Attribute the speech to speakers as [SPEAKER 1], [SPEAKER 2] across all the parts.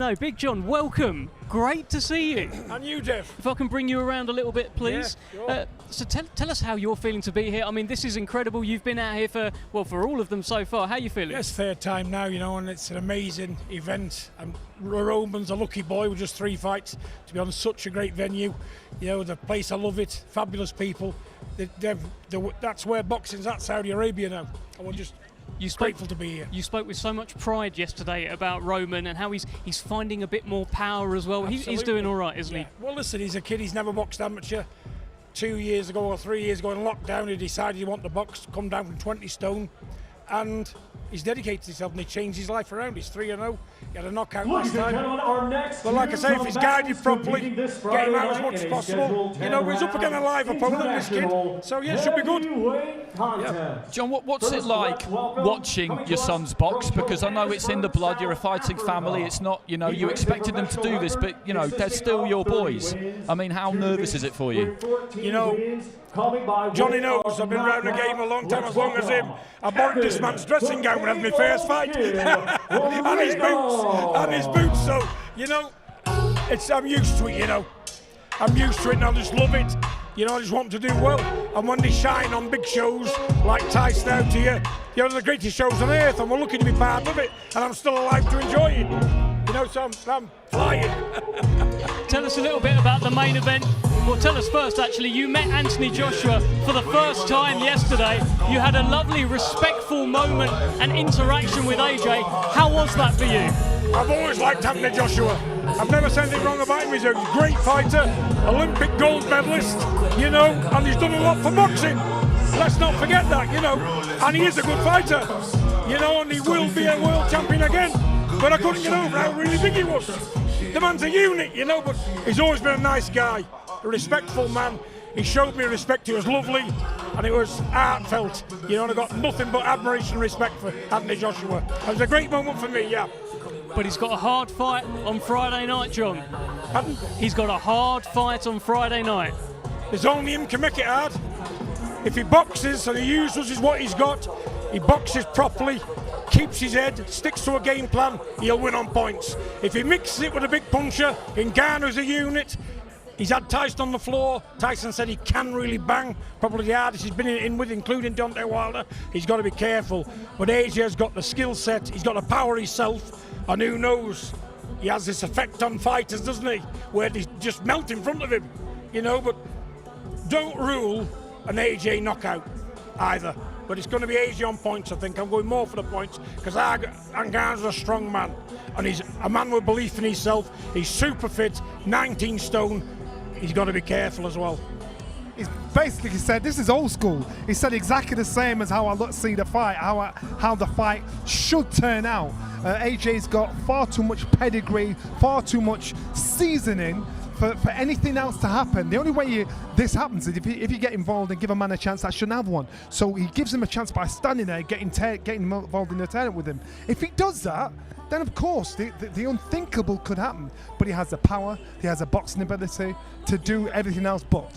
[SPEAKER 1] No, Big John, welcome. Great to see you.
[SPEAKER 2] And you, Jeff.
[SPEAKER 1] If I can bring you around a little bit, please.
[SPEAKER 2] Yeah, sure.
[SPEAKER 1] So tell us how you're feeling to be here. I mean, this is incredible. You've been out here for all of them so far. How are you feeling?
[SPEAKER 2] Yes, third time now, and it's an amazing event. And Roman's a lucky boy with just 3 fights to be on such a great venue. The place, I love it. Fabulous people. That's where boxing's at, Saudi Arabia now. And we're just grateful to be here.
[SPEAKER 1] You spoke with so much pride yesterday about Roman and how he's finding a bit more power as well. He's doing all right, isn't he?
[SPEAKER 2] Well, listen, he's a kid. He's never boxed amateur. 2 years ago or 3 years ago in lockdown, he decided he wanted to box, come down from 20 stone, and he's dedicated himself and he changed his life around. He's 3-0. He had a knockout last time. But like I say, if he's guided properly, get him out as much as possible. He's up against a live opponent, this kid. So yeah, it should be good.
[SPEAKER 3] Yeah. John, what's it like watching your sons box? Because I know it's in the blood. You're a fighting family. It's not, you expected them to do this, but they're still your boys. I mean, how nervous is it for you?
[SPEAKER 2] Johnny knows I've been around the game a long time, as long as him. I borrowed this man's dressing gown when I had my first fight, and his boots. So I'm used to it. I'm used to it, and I just love it. I just want them to do well. And when they shine on big shows like Tyson out here, the greatest shows on earth, and we're lucky to be part of it, and I'm still alive to enjoy it. So I'm flying.
[SPEAKER 1] Tell us a little bit about the main event. Well, tell us first, actually, you met Anthony Joshua for the first time yesterday. You had a lovely, respectful moment and interaction with AJ. How was that for you?
[SPEAKER 2] I've always liked Anthony Joshua. I've never said anything wrong about him. He's a great fighter, Olympic gold medalist, and he's done a lot for boxing. Let's not forget that, and he is a good fighter, and he will be a world champion again. But I couldn't get over how really big he was. The man's a unit, but he's always been a nice guy, a respectful man. He showed me respect. He was lovely, and it was heartfelt. And I got nothing but admiration and respect for Anthony Joshua. It was a great moment for me, yeah.
[SPEAKER 1] But he's got a hard fight on Friday night, John.
[SPEAKER 2] Pardon?
[SPEAKER 1] He's got a hard fight on Friday night.
[SPEAKER 2] There's only him can make it hard. If he boxes and he uses what he's got, he boxes properly, keeps his head, sticks to a game plan, he'll win on points. If he mixes it with a big puncher, Ngannou's a unit. He's had Tyson on the floor. Tyson said he can really bang, probably the hardest he's been in with, including Deontay Wilder. He's got to be careful. But AJ's got the skill set, he's got the power himself, and who knows, he has this effect on fighters, doesn't he, where they just melt in front of him, but don't rule an AJ knockout either. But it's going to be AJ on points, I think. I'm going more for the points because Ngannou's a strong man, and he's a man with belief in himself. He's super fit, 19 stone. He's got to be careful as well.
[SPEAKER 4] He's basically said this is old school. He said exactly the same as how I see the fight, how the fight should turn out. AJ's got far too much pedigree, far too much seasoning for anything else to happen. The only way this happens is if you get involved and give a man a chance that shouldn't have one. So he gives him a chance by standing there, getting involved in the tournament with him. If he does that, then of course the unthinkable could happen. But he has the power, he has a boxing ability to do everything else but.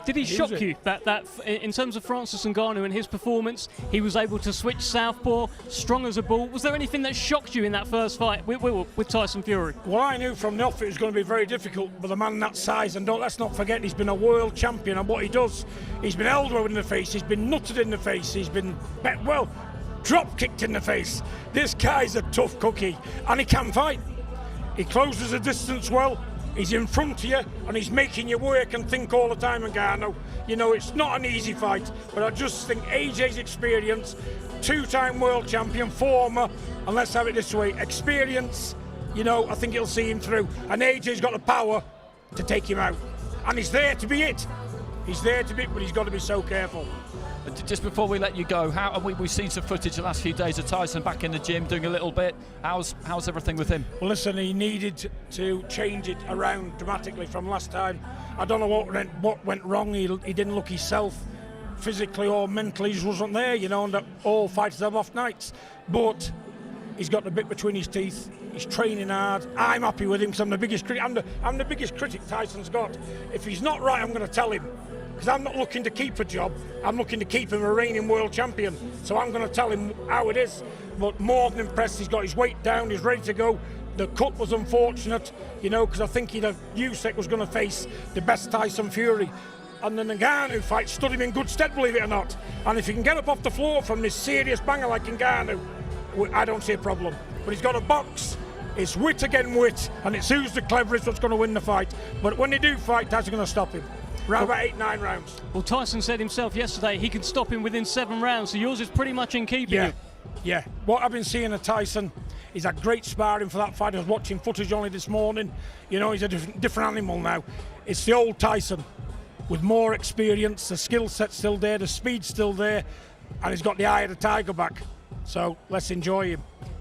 [SPEAKER 1] Did he shock you that in terms of Francis Ngannou and his performance, he was able to switch southpaw, strong as a bull? Was there anything that shocked you in that first fight with Tyson Fury?
[SPEAKER 2] Well, I knew from the off it was going to be very difficult with a man that size, and let's not forget he's been a world champion, and what he does, he's been elbowed in the face, he's been nutted in the face, he's been, drop kicked in the face. This guy's a tough cookie, and he can fight. He closes the distance well. He's in front of you, and he's making you work and think all the time, Ngannou. It's not an easy fight, but I just think AJ's experience, 2-time world champion, former, and let's have it this way, experience, I think it'll see him through. And AJ's got the power to take him out. And he's there to be it. He's there to be it, but he's got to be so careful.
[SPEAKER 3] Just before we let you go, we've seen some footage the last few days of Tyson back in the gym doing a little bit. How's everything with him?
[SPEAKER 2] Well, listen, he needed to change it around dramatically from last time. I don't know what went wrong. He didn't look himself physically or mentally. He just wasn't there, and all fighters have off nights. But he's got the bit between his teeth. He's training hard. I'm happy with him because I'm the biggest critic. I'm the biggest critic Tyson's got. If he's not right, I'm going to tell him. Because I'm not looking to keep a job, I'm looking to keep him a reigning world champion. So I'm going to tell him how it is. But more than impressed, he's got his weight down, he's ready to go. The cut was unfortunate, you know, because I think Usyk was going to face the best Tyson Fury. And the Ngannou fight stood him in good stead, believe it or not. And if he can get up off the floor from this serious banger like Ngannou, I don't see a problem. But he's got a box. It's wit against wit, and it's who's the cleverest that's going to win the fight. But when they do fight, Tyson's going to stop him. Around about 8-9 rounds.
[SPEAKER 1] Well, Tyson said himself yesterday he can stop him within 7 rounds, so yours is pretty much in keeping.
[SPEAKER 2] Yeah. What I've been seeing of Tyson, he's had great sparring for that fight. I was watching footage only this morning. You know, he's a different animal now. It's the old Tyson with more experience. The skill set's still there, the speed's still there, and he's got the eye of the tiger back. So let's enjoy him.